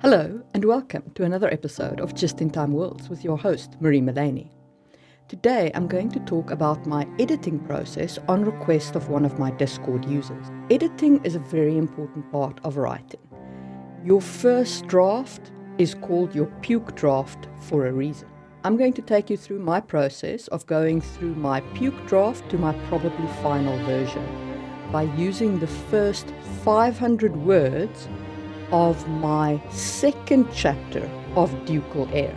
Hello and welcome to another episode of Just in Time Worlds with your host, Marie Mullaney. Today I'm going to talk about my editing process on request of one of my Discord users. Editing is a very important part of writing. Your first draft is called your puke draft for a reason. I'm going to take you through my process of going through my puke draft to my probably final version by using the first 500 words of my second chapter of Ducal Air.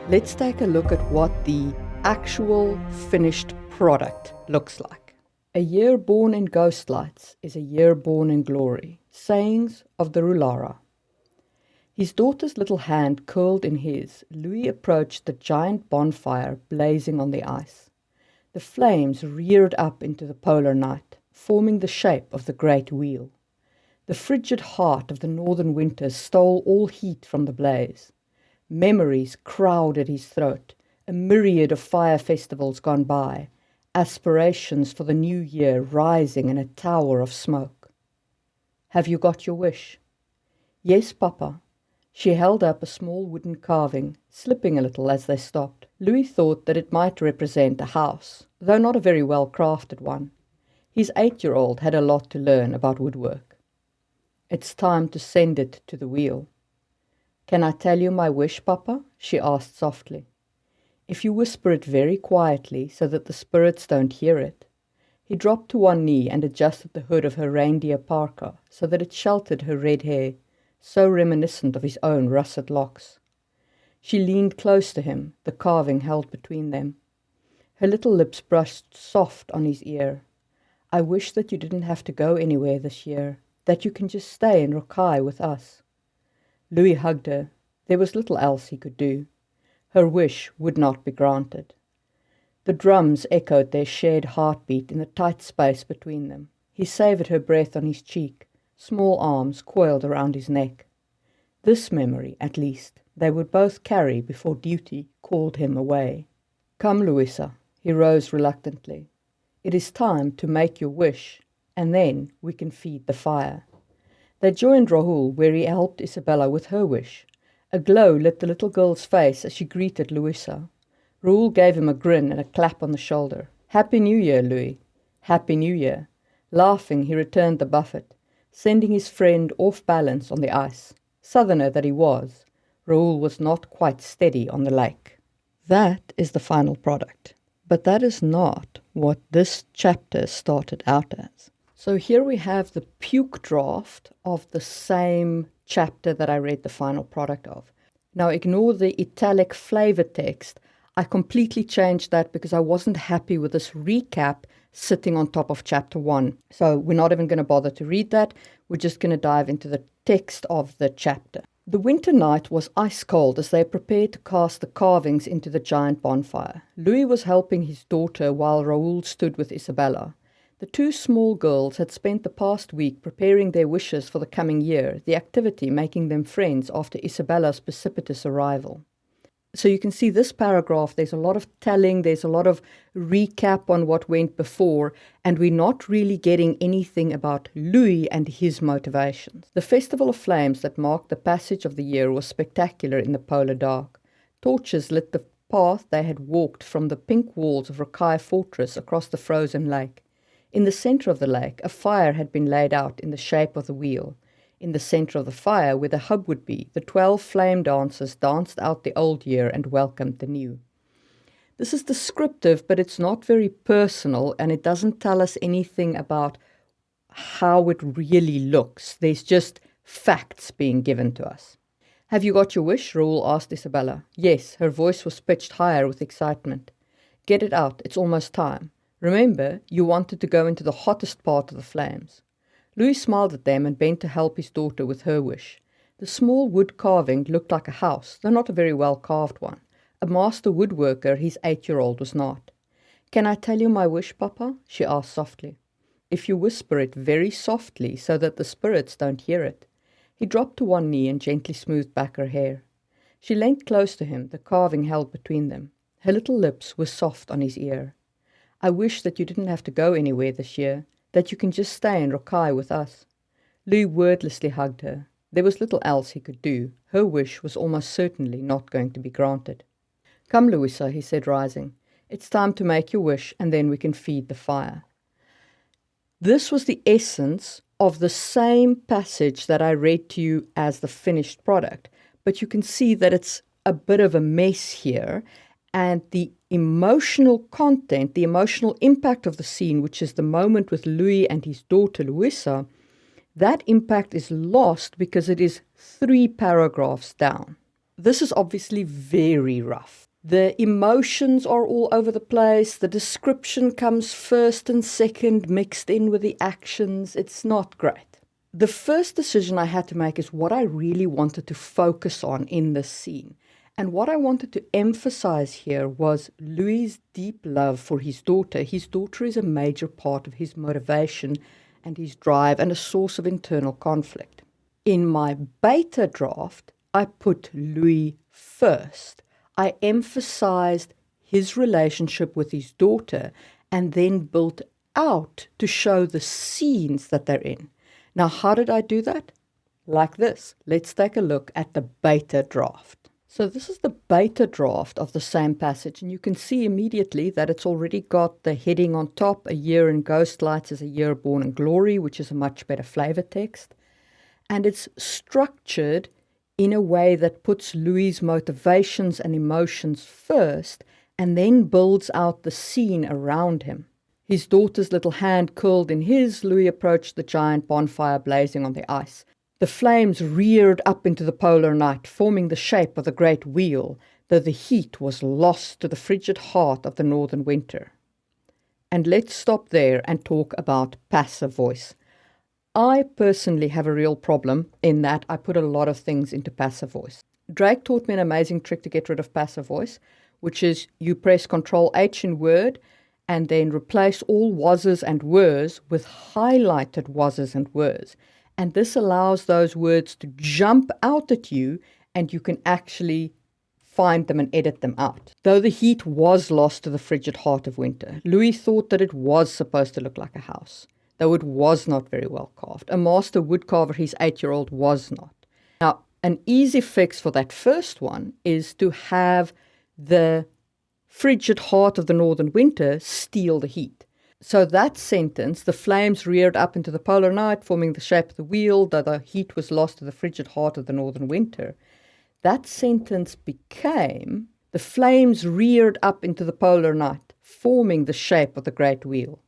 Let's take a look at what the actual finished product looks like. A year born in ghostlights is a year born in glory. Sayings of the Rulara. His daughter's little hand curled in his, Louis approached the giant bonfire blazing on the ice. The flames reared up into the polar night, forming the shape of the great wheel. The frigid heart of the northern winter stole all heat from the blaze. Memories crowded his throat, a myriad of fire festivals gone by, aspirations for the new year rising in a tower of smoke. Have you got your wish? Yes, Papa. She held up a small wooden carving, slipping a little as they stopped. Louis thought that it might represent a house, though not a very well-crafted one. His 8-year-old had a lot to learn about woodwork. It's time to send it to the wheel. Can I tell you my wish, Papa? She asked softly. If you whisper it very quietly so that the spirits don't hear it. He dropped to one knee and adjusted the hood of her reindeer parka so that it sheltered her red hair, so reminiscent of his own russet locks. She leaned close to him, the carving held between them. Her little lips brushed soft on his ear. I wish that you didn't have to go anywhere this year, that you can just stay in Rokai with us. Louis hugged her. There was little else he could do. Her wish would not be granted. The drums echoed their shared heartbeat in the tight space between them. He savoured her breath on his cheek, small arms coiled around his neck. This memory, at least, they would both carry before duty called him away. Come, Louisa, he rose reluctantly. It is time to make your wish, and then we can feed the fire. They joined Rahul, where he helped Isabella with her wish. A glow lit the little girl's face as she greeted Louisa. Rahul gave him a grin and a clap on the shoulder. Happy New Year, Louis. Happy New Year. Laughing, he returned the buffet, sending his friend off balance on the ice. Southerner that he was, Rahul was not quite steady on the lake. That is the final product. But that is not what this chapter started out as. So here we have the puke draft of the same chapter that I read the final product of. Now ignore the italic flavor text. I completely changed that because I wasn't happy with this recap sitting on top of chapter 1. So we're not even going to bother to read that. We're just going to dive into the text of the chapter. The winter night was ice cold as they prepared to cast the carvings into the giant bonfire. Louis was helping his daughter while Rahul stood with Isabella. The two small girls had spent the past week preparing their wishes for the coming year, the activity making them friends after Isabella's precipitous arrival. So you can see this paragraph, there's a lot of telling, there's a lot of recap on what went before, and we're not really getting anything about Louis and his motivations. The Festival of Flames that marked the passage of the year was spectacular in the polar dark. Torches lit the path they had walked from the pink walls of Rakai Fortress across the frozen lake. In the center of the lake, a fire had been laid out in the shape of the wheel. In the center of the fire, where the hub would be, the 12 flame dancers danced out the old year and welcomed the new. This is descriptive, but it's not very personal, and it doesn't tell us anything about how it really looks. There's just facts being given to us. Have you got your wish? Rahul asked Isabella. Yes, her voice was pitched higher with excitement. Get it out, it's almost time. Remember, you wanted to go into the hottest part of the flames. Louis smiled at them and bent to help his daughter with her wish. The small wood carving looked like a house, though not a very well-carved one. A master woodworker, his 8-year-old was not. Can I tell you my wish, Papa? She asked softly. If you whisper it very softly so that the spirits don't hear it. He dropped to one knee and gently smoothed back her hair. She leant close to him, the carving held between them. Her little lips were soft on his ear. I wish that you didn't have to go anywhere this year, that you can just stay in Rokai with us. Louis wordlessly hugged her. There was little else he could do. Her wish was almost certainly not going to be granted. "Come, Louisa," he said, rising. "It's time to make your wish, and then we can feed the fire." This was the essence of the same passage that I read to you as the finished product, but you can see that it's a bit of a mess here, and the emotional content, the emotional impact of the scene, which is the moment with Louis and his daughter Louisa, that impact is lost because it is 3 paragraphs down. This is obviously very rough. The emotions are all over the place. The description comes first and second, mixed in with the actions. It's not great. The first decision I had to make is what I really wanted to focus on in this scene. And what I wanted to emphasize here was Louis' deep love for his daughter. His daughter is a major part of his motivation and his drive and a source of internal conflict. In my beta draft, I put Louis first. I emphasized his relationship with his daughter and then built out to show the scenes that they're in. Now, how did I do that? Like this. Let's take a look at the beta draft. So this is the beta draft of the same passage, and you can see immediately that it's already got the heading on top, "A Year in Ghost Lights is a Year Born in Glory," which is a much better flavor text. And it's structured in a way that puts Louis' motivations and emotions first, and then builds out the scene around him. His daughter's little hand curled in his, Louis approached the giant bonfire blazing on the ice. The flames reared up into the polar night, forming the shape of the great wheel, though the heat was lost to the frigid heart of the northern winter. And let's stop there and talk about passive voice. I personally have a real problem in that I put a lot of things into passive voice. Drake taught me an amazing trick to get rid of passive voice, which is you press Ctrl-H in Word and then replace all was's and were's with highlighted was's and were's. And this allows those words to jump out at you, and you can actually find them and edit them out. Though the heat was lost to the frigid heart of winter, Louis thought that it was supposed to look like a house, though it was not very well carved. A master woodcarver, his 8-year-old, was not. Now, an easy fix for that first one is to have the frigid heart of the northern winter steal the heat. So that sentence, "The flames reared up into the polar night, forming the shape of the wheel, though the heat was lost to the frigid heart of the northern winter," that sentence became, "The flames reared up into the polar night, forming the shape of the great wheel.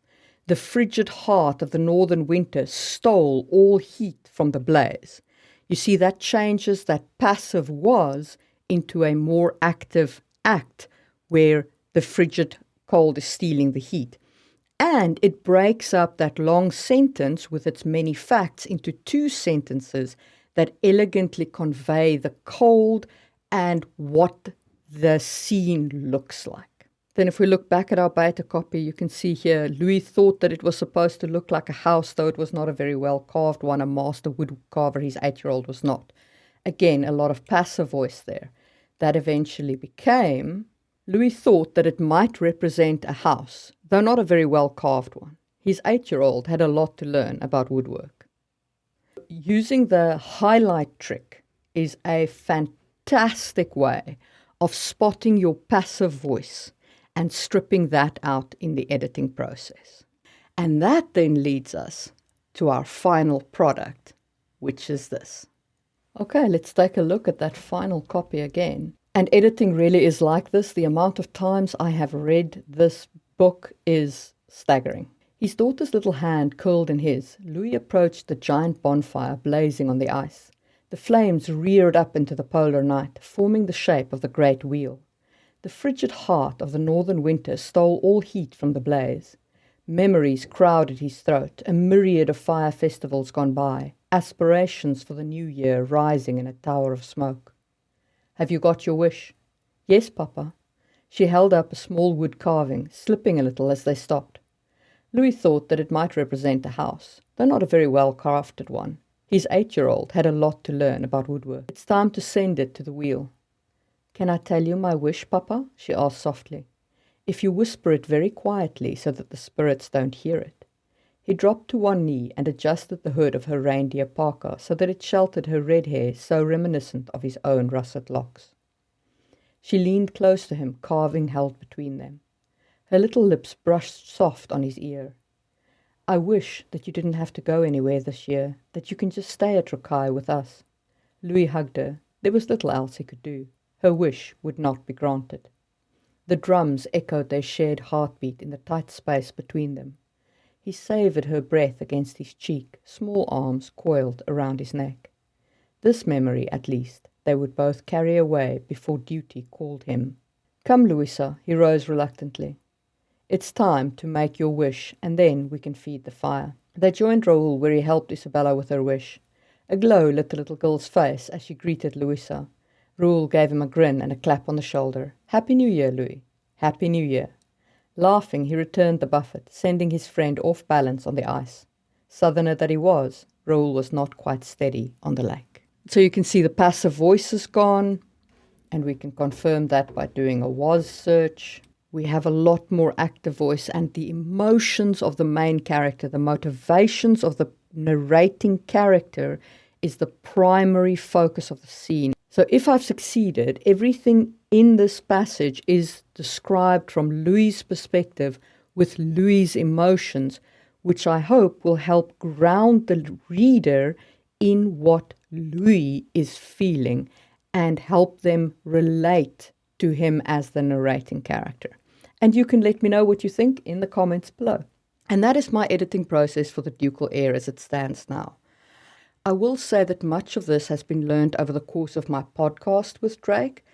The frigid heart of the northern winter stole all heat from the blaze." You see, that changes that passive was into a more active act where the frigid cold is stealing the heat. And it breaks up that long sentence with its many facts into 2 sentences that elegantly convey the cold and what the scene looks like. Then if we look back at our beta copy, you can see here, Louis thought that it was supposed to look like a house, though it was not a very well carved one. A master woodcarver, his 8-year-old, was not. Again, a lot of passive voice there. That eventually became, Louis thought that it might represent a house, though not a very well carved one. His 8-year-old had a lot to learn about woodwork. Using the highlight trick is a fantastic way of spotting your passive voice and stripping that out in the editing process. And that then leads us to our final product, which is this. Okay, let's take a look at that final copy again. And editing really is like this. The amount of times I have read this book is staggering. His daughter's little hand curled in his. Louis approached the giant bonfire blazing on the ice. The flames reared up into the polar night, forming the shape of the great wheel. The frigid heart of the northern winter stole all heat from the blaze. Memories crowded his throat, a myriad of fire festivals gone by, aspirations for the new year rising in a tower of smoke. "Have you got your wish?" "Yes, Papa." She held up a small wood carving, slipping a little as they stopped. Louis thought that it might represent a house, though not a very well-crafted one. His 8-year-old had a lot to learn about woodwork. "It's time to send it to the wheel." "Can I tell you my wish, Papa?" she asked softly. "If you whisper it very quietly so that the spirits don't hear it." He dropped to one knee and adjusted the hood of her reindeer parka so that it sheltered her red hair so reminiscent of his own russet locks. She leaned close to him, carving held between them. Her little lips brushed soft on his ear. "I wish that you didn't have to go anywhere this year, that you can just stay at Rokai with us." Louis hugged her. There was little else he could do. Her wish would not be granted. The drums echoed their shared heartbeat in the tight space between them. He savoured her breath against his cheek, small arms coiled around his neck. This memory, at least, they would both carry away before duty called him. "Come, Louisa," he rose reluctantly. "It's time to make your wish, and then we can feed the fire." They joined Raoul where he helped Isabella with her wish. A glow lit the little girl's face as she greeted Louisa. Raoul gave him a grin and a clap on the shoulder. "Happy New Year, Louis. Happy New Year." Laughing, he returned the buffet, sending his friend off balance on the ice. Southerner that he was, Raoul was not quite steady on the lake. So you can see the passive voice is gone, and we can confirm that by doing a was search. We have a lot more active voice, and the emotions of the main character, the motivations of the narrating character is the primary focus of the scene. So if I've succeeded, everything in this passage is described from Louis' perspective with Louis' emotions, which I hope will help ground the reader in what Louis is feeling and help them relate to him as the narrating character. And you can let me know what you think in the comments below. And that is my editing process for the Ducal Heir as it stands now. I will say that much of this has been learned over the course of my podcast with Drake.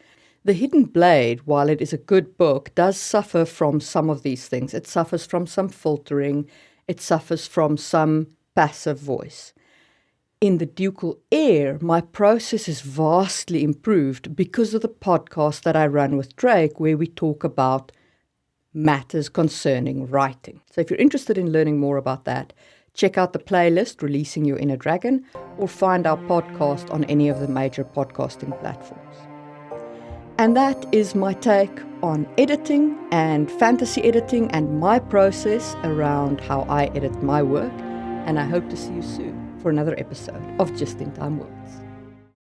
The Hidden Blade, while it is a good book, does suffer from some of these things. It suffers from some filtering. It suffers from some passive voice. In the Ducal Heir, my process is vastly improved because of the podcast that I run with Drake, where we talk about matters concerning writing. So if you're interested in learning more about that, check out the playlist Releasing Your Inner Dragon, or find our podcast on any of the major podcasting platforms. And that is my take on editing and fantasy editing and my process around how I edit my work. And I hope to see you soon for another episode of Just in Time Worlds.